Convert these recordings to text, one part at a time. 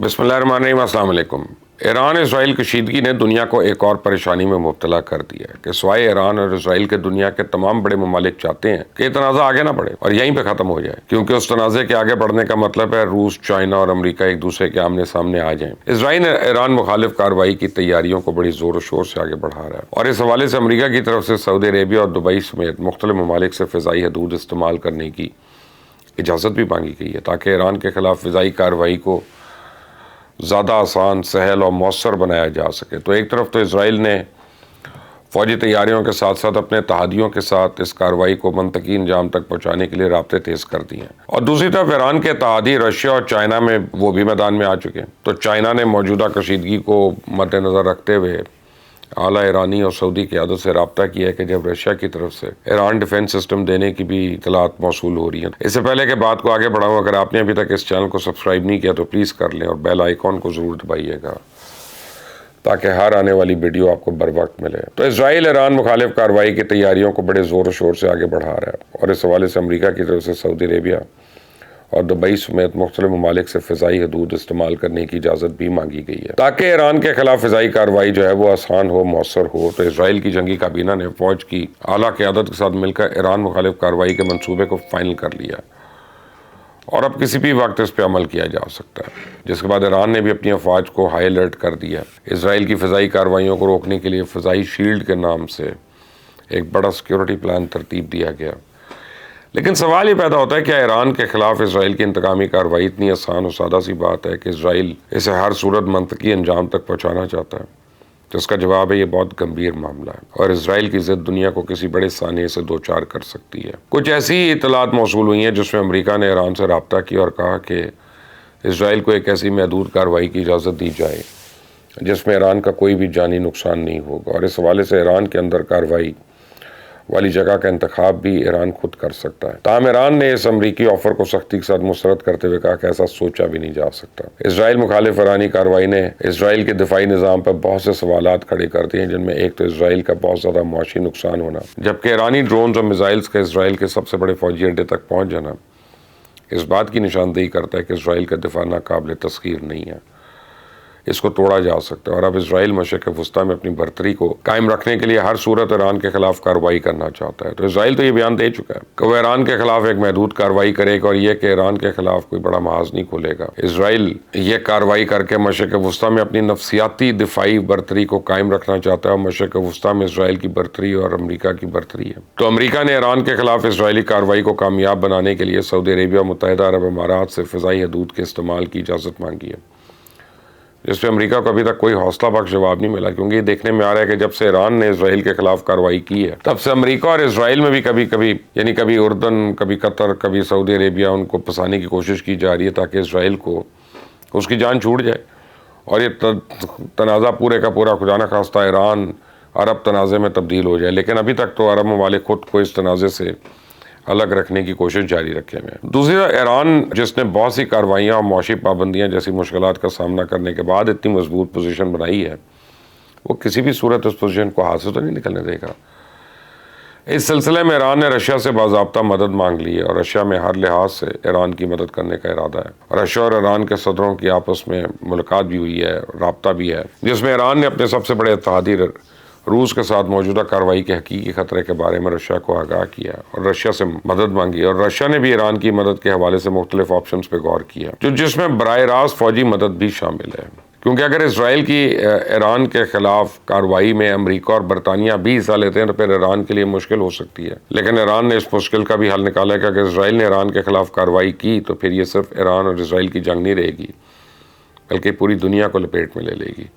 بسم اللہ الرحمن الرحیم، السلام علیکم۔ ایران اسرائیل کشیدگی نے دنیا کو ایک اور پریشانی میں مبتلا کر دیا ہے کہ سوائے ایران اور اسرائیل کے دنیا کے تمام بڑے ممالک چاہتے ہیں کہ یہ تنازع آگے نہ بڑھے اور یہیں پہ ختم ہو جائے، کیونکہ اس تنازع کے آگے بڑھنے کا مطلب ہے روس، چائنا اور امریکہ ایک دوسرے کے آمنے سامنے آ جائیں۔ اسرائیل ایران مخالف کارروائی کی تیاریوں کو بڑی زور و شور سے آگے بڑھا رہا ہے اور اس حوالے سے امریکہ کی طرف سے سعودی عربیہ اور دبئی سمیت مختلف ممالک سے فضائی حدود استعمال کرنے کی اجازت بھی مانگی گئی ہے تاکہ ایران کے خلاف فضائی کارروائی کو زیادہ آسان، سہل اور مؤثر بنایا جا سکے۔ تو ایک طرف تو اسرائیل نے فوجی تیاریوں کے ساتھ ساتھ اپنے اتحادیوں کے ساتھ اس کارروائی کو منطقی انجام تک پہنچانے کے لیے رابطے تیز کر دیے ہیں، اور دوسری طرف ایران کے اتحادی رشیا اور چائنا میں وہ بھی میدان میں آ چکے ہیں۔ تو چائنا نے موجودہ کشیدگی کو مد نظر رکھتے ہوئے اعلیٰ ایرانی اور سعودی قیادت سے رابطہ کیا ہے کہ جب رشیا کی طرف سے ایران ڈیفنس سسٹم دینے کی بھی اطلاعات موصول ہو رہی ہیں۔ اس سے پہلے کہ بات کو آگے بڑھاؤں، اگر آپ نے ابھی تک اس چینل کو سبسکرائب نہیں کیا تو پلیز کر لیں اور بیل آئیکن کو ضرور دبائیے گا تاکہ ہر آنے والی ویڈیو آپ کو بر وقت ملے۔ تو اسرائیل ایران مخالف کارروائی کی تیاریوں کو بڑے زور و شور سے آگے بڑھا رہا ہے اور اس حوالے سے امریکہ کی طرف سے سعودی عربیہ اور دبئی سمیت مختلف ممالک سے فضائی حدود استعمال کرنے کی اجازت بھی مانگی گئی ہے تاکہ ایران کے خلاف فضائی کارروائی جو ہے وہ آسان ہو، مؤثر ہو۔ تو اسرائیل کی جنگی کابینہ نے فوج کی اعلیٰ قیادت کے ساتھ مل کر ایران مخالف کارروائی کے منصوبے کو فائنل کر لیا اور اب کسی بھی وقت اس پہ عمل کیا جا سکتا ہے، جس کے بعد ایران نے بھی اپنی افواج کو ہائی الرٹ کر دیا۔ اسرائیل کی فضائی کارروائیوں کو روکنے کے لیے فضائی شیلڈ کے نام سے ایک بڑا سیکیورٹی پلان ترتیب دیا گیا۔ لیکن سوال یہ پیدا ہوتا ہے کہ ایران کے خلاف اسرائیل کی انتقامی کارروائی اتنی آسان اور سادہ سی بات ہے کہ اسرائیل اسے ہر صورت منطقی انجام تک پہنچانا چاہتا ہے؟ تو اس کا جواب ہے یہ بہت گمبھیر معاملہ ہے اور اسرائیل کی ضد دنیا کو کسی بڑے سانحے سے دوچار کر سکتی ہے۔ کچھ ایسی اطلاعات موصول ہوئی ہیں جس میں امریکہ نے ایران سے رابطہ کیا اور کہا کہ اسرائیل کو ایک ایسی محدود کارروائی کی اجازت دی جائے جس میں ایران کا کوئی بھی جانی نقصان نہیں ہوگا، اور اس حوالے سے ایران کے اندر کارروائی والی جگہ کا انتخاب بھی ایران خود کر سکتا ہے۔ تاہم ایران نے اس امریکی آفر کو سختی کے ساتھ مسترد کرتے ہوئے کہا کہ ایسا سوچا بھی نہیں جا سکتا۔ اسرائیل مخالف ایرانی کارروائی نے اسرائیل کے دفاعی نظام پر بہت سے سوالات کھڑے کر دیے ہیں، جن میں ایک تو اسرائیل کا بہت زیادہ معاشی نقصان ہونا، جبکہ ایرانی ڈرونز اور میزائلز کا اسرائیل کے سب سے بڑے فوجی اڈے تک پہنچ جانا اس بات کی نشاندہی کرتا ہے کہ اسرائیل کا دفاع ناقابل تسخیر نہیں ہے، اس کو توڑا جا سکتا ہے، اور اب اسرائیل مشرق وسطیٰ میں اپنی برتری کو قائم رکھنے کے لیے ہر صورت ایران کے خلاف کارروائی کرنا چاہتا ہے۔ تو اسرائیل تو یہ بیان دے چکا ہے کہ وہ ایران کے خلاف ایک محدود کارروائی کرے گا، اور یہ کہ ایران کے خلاف کوئی بڑا محاذ نہیں کھولے گا۔ اسرائیل یہ کارروائی کر کے مشرق وسطیٰ میں اپنی نفسیاتی دفاعی برتری کو قائم رکھنا چاہتا ہے، اور مشرق وسطیٰ میں اسرائیل کی برتری اور امریکہ کی برتری ہے۔ تو امریکہ نے ایران کے خلاف اسرائیلی کارروائی کو کامیاب بنانے کے لیے سعودی عربیہ اور متحدہ عرب امارات سے فضائی حدود کے استعمال کی اجازت مانگی ہے، جس پہ امریکہ کو ابھی تک کوئی حوصلہ بخش جواب نہیں ملا، کیونکہ یہ دیکھنے میں آ رہا ہے کہ جب سے ایران نے اسرائیل کے خلاف کارروائی کی ہے تب سے امریکہ اور اسرائیل میں بھی کبھی اردن، کبھی قطر، کبھی سعودی عربیہ ان کو پھنسانے کی کوشش کی جا رہی ہے تاکہ اسرائیل کو اس کی جان چھوٹ جائے اور یہ تنازع پورے کا پورا خدا نخواستہ ایران عرب تنازع میں تبدیل ہو جائے۔ لیکن ابھی تک تو عرب ممالک خود کو اس تنازع سے الگ رکھنے کی کوشش جاری رکھے ہوئے ہیں۔ دوسری طرف ایران، جس نے بہت سی کارروائیاں اور معاشی پابندیاں جیسی مشکلات کا سامنا کرنے کے بعد اتنی مضبوط پوزیشن بنائی ہے، وہ کسی بھی صورت اس پوزیشن کو ہاتھ سے تو نہیں نکلنے دے گا۔ اس سلسلے میں ایران نے رشیا سے باضابطہ مدد مانگ لی ہے اور رشیا میں ہر لحاظ سے ایران کی مدد کرنے کا ارادہ ہے۔ رشیا اور ایران کے صدروں کی آپس میں ملاقات بھی ہوئی ہے، رابطہ بھی ہے، جس میں ایران نے اپنے سب سے بڑے اتحادی روس کے ساتھ موجودہ کارروائی کے حقیقی خطرے کے بارے میں رشیا کو آگاہ کیا اور رشیا سے مدد مانگی، اور رشیا نے بھی ایران کی مدد کے حوالے سے مختلف آپشنز پہ غور کیا، جس میں براہ راست فوجی مدد بھی شامل ہے، کیونکہ اگر اسرائیل کی ایران کے خلاف کارروائی میں امریکہ اور برطانیہ بھی حصہ لیتے ہیں تو پھر ایران کے لیے مشکل ہو سکتی ہے۔ لیکن ایران نے اس مشکل کا بھی حل نکالا کہ اگر اسرائیل نے ایران کے خلاف کارروائی کی تو پھر یہ صرف ایران اور اسرائیل کی جنگ نہیں رہے گی بلکہ پوری دنیا کو لپیٹ میں لے لے گی۔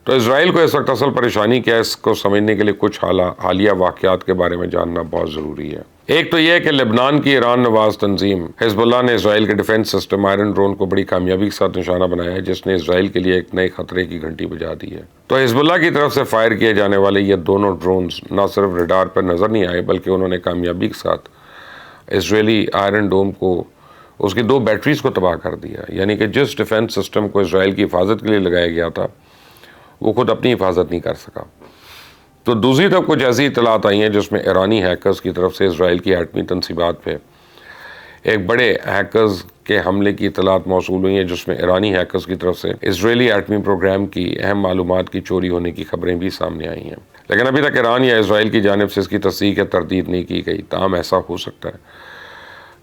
تو اسرائیل کو اس وقت اصل پریشانی کیا ہے، اس کو سمجھنے کے لیے کچھ حالیہ واقعات کے بارے میں جاننا بہت ضروری ہے۔ ایک تو یہ کہ لبنان کی ایران نواز تنظیم حزب اللہ نے اسرائیل کے ڈیفنس سسٹم آئرن ڈرون کو بڑی کامیابی کے ساتھ نشانہ بنایا ہے، جس نے اسرائیل کے لیے ایک نئے خطرے کی گھنٹی بجا دی ہے۔ تو حزب اللہ کی طرف سے فائر کیے جانے والے یہ دونوں ڈرونز نہ صرف ریڈار پر نظر نہیں آئے بلکہ انہوں نے کامیابی کے ساتھ اسرائیلی آئرن ڈوم کو، اس کی 2 بیٹریز کو تباہ کر دیا، یعنی کہ جس ڈیفنس سسٹم کو اسرائیل کی حفاظت کے لیے لگایا گیا تھا وہ خود اپنی حفاظت نہیں کر سکا۔ تو دوسری طرف کچھ ایسی اطلاعات آئی ہیں جس میں ایرانی ہیکرز کی طرف سے اسرائیل کی ایٹمی تنصیبات پہ ایک بڑے ہیکرز کے حملے کی اطلاعات موصول ہوئی ہیں جس میں ایرانی ہیکرز کی طرف سے اسرائیلی ایٹمی پروگرام کی اہم معلومات کی چوری ہونے کی خبریں بھی سامنے آئی ہیں، لیکن ابھی تک ایران یا اسرائیل کی جانب سے اس کی تصدیق یا تردید نہیں کی گئی۔ تاہم ایسا ہو سکتا ہے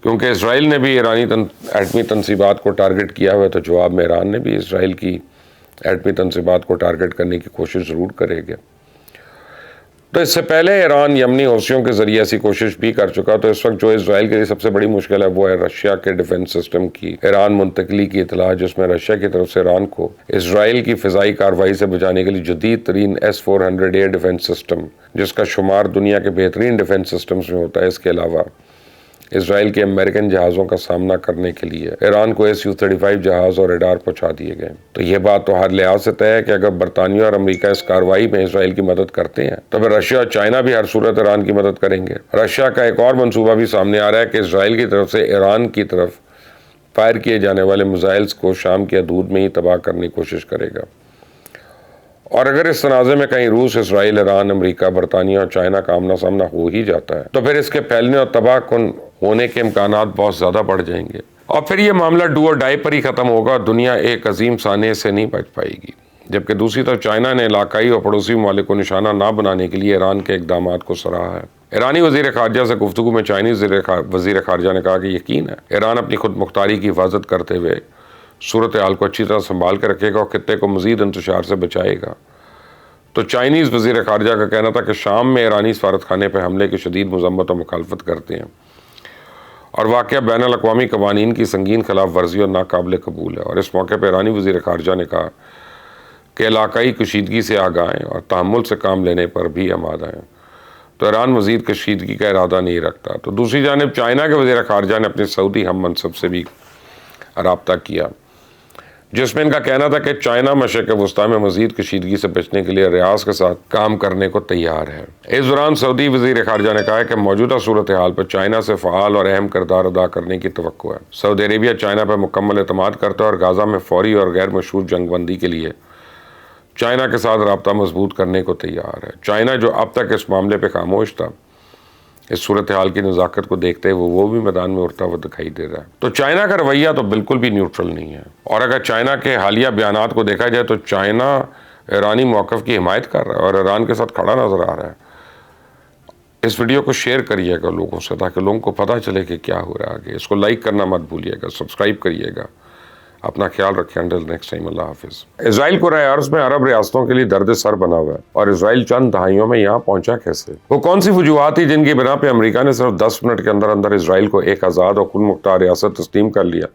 کیونکہ اسرائیل نے بھی ایرانی ایٹمی تنصیبات کو ٹارگٹ کیا ہوا ہے، تو جواب میں ایران نے بھی اسرائیل کی ایٹمی تنصیبات کو ٹارگٹ کرنے کی کوشش ضرور کرے گا۔ تو اس سے پہلے ایران یمنی حوثیوں کے ذریعے ایسی کوشش بھی کر چکا، تو اس وقت جو اسرائیل کے لیے سب سے بڑی مشکل ہے وہ ہے رشیا کے ڈیفنس سسٹم کی ایران منتقلی کی اطلاع، جس میں رشیا کی طرف سے ایران کو اسرائیل کی فضائی کارروائی سے بچانے کے لیے جدید ترین S-400 ایئر ڈیفنس سسٹم، جس کا شمار دنیا کے بہترین ڈیفنس سسٹمز میں ہوتا ہے، اس کے علاوہ اسرائیل کے امریکن جہازوں کا سامنا کرنے کے لیے ایران کو Su-35 جہاز اور ریڈار پہنچا دیے گئے۔ تو یہ بات تو ہر لحاظ سے طے ہے کہ اگر برطانیہ اور امریکہ اس کارروائی میں اسرائیل کی مدد کرتے ہیں تو پھر رشیا اور چائنا بھی ہر صورت ایران کی مدد کریں گے۔ رشیا کا ایک اور منصوبہ بھی سامنے آ رہا ہے کہ اسرائیل کی طرف سے ایران کی طرف فائر کیے جانے والے میزائلز کو شام کی حدود میں ہی تباہ کرنے کی کوشش کرے گا، اور اگر اس تنازع میں کہیں روس، اسرائیل، ایران، امریکہ، برطانیہ اور چائنا کا آمنا سامنا ہو ہی جاتا ہے تو پھر اس کے پھیلنے اور تباہ کن ہونے کے امکانات بہت زیادہ بڑھ جائیں گے، اور پھر یہ معاملہ ڈو اور ڈائی پر ہی ختم ہوگا، دنیا ایک عظیم سانحے سے نہیں بچ پائے گی۔ جبکہ دوسری طرف چائنا نے علاقائی اور پڑوسی ممالک کو نشانہ نہ بنانے کے لیے ایران کے اقدامات کو سراہا ہے۔ ایرانی وزیر خارجہ سے گفتگو میں چائنیز وزیر خارجہ نے کہا کہ یقین ہے ایران اپنی خود مختاری کی حفاظت کرتے ہوئے صورتحال کو اچھی طرح سنبھال کے رکھے گا اور خطے کو مزید انتشار سے بچائے گا۔ تو چائنیز وزیر خارجہ کا کہنا تھا کہ شام میں ایرانی سفارت خانے پہ حملے کی شدید مذمت اور مخالفت کرتے ہیں، اور واقعہ بین الاقوامی قوانین کی سنگین خلاف ورزی اور ناقابل قبول ہے۔ اور اس موقع پہ ایرانی وزیر خارجہ نے کہا کہ علاقائی کشیدگی سے آگاہ ہیں اور تحمل سے کام لینے پر بھی آمادہ ہیں، تو ایران مزید کشیدگی کا ارادہ نہیں رکھتا۔ تو دوسری جانب چائنا کے وزیر خارجہ نے اپنے سعودی ہم منصب سے بھی رابطہ کیا، جس میں ان کا کہنا تھا کہ چائنا مشرق وسطیٰ میں مزید کشیدگی سے بچنے کے لیے ریاض کے ساتھ کام کرنے کو تیار ہے۔ اس دوران سعودی وزیر خارجہ نے کہا کہ موجودہ صورتحال پر چائنا سے فعال اور اہم کردار ادا کرنے کی توقع ہے۔ سعودی عربیہ چائنا پر مکمل اعتماد کرتا ہے اور غزہ میں فوری اور غیر مشروط جنگ بندی کے لیے چائنا کے ساتھ رابطہ مضبوط کرنے کو تیار ہے۔ چائنا جو اب تک اس معاملے پہ خاموش تھا، اس صورتحال کی نزاکت کو دیکھتے ہوئے وہ بھی میدان میں اڑتا ہوا دکھائی دے رہا ہے۔ تو چائنا کا رویہ تو بالکل بھی نیوٹرل نہیں ہے، اور اگر چائنا کے حالیہ بیانات کو دیکھا جائے تو چائنا ایرانی موقف کی حمایت کر رہا ہے اور ایران کے ساتھ کھڑا نظر آ رہا ہے۔ اس ویڈیو کو شیئر کریے گا لوگوں سے تاکہ لوگوں کو پتہ چلے کہ کیا ہو رہا ہے آگے۔ اس کو لائک کرنا مت بھولیے گا، سبسکرائب کریے گا۔ اپنا خیال رکھیں۔ انٹل نیکسٹ ٹائم، اللہ حافظ۔ اسرائیل کرۂ ارض میں عرب ریاستوں کے لیے درد سر بنا ہوا ہے، اور اسرائیل چند دہائیوں میں یہاں پہنچا کیسے؟ وہ کون سی وجوہات تھی جن کی بنا پہ امریکہ نے صرف 10 منٹ کے اندر اندر اسرائیل کو ایک آزاد اور خود مختار ریاست تسلیم کر لیا؟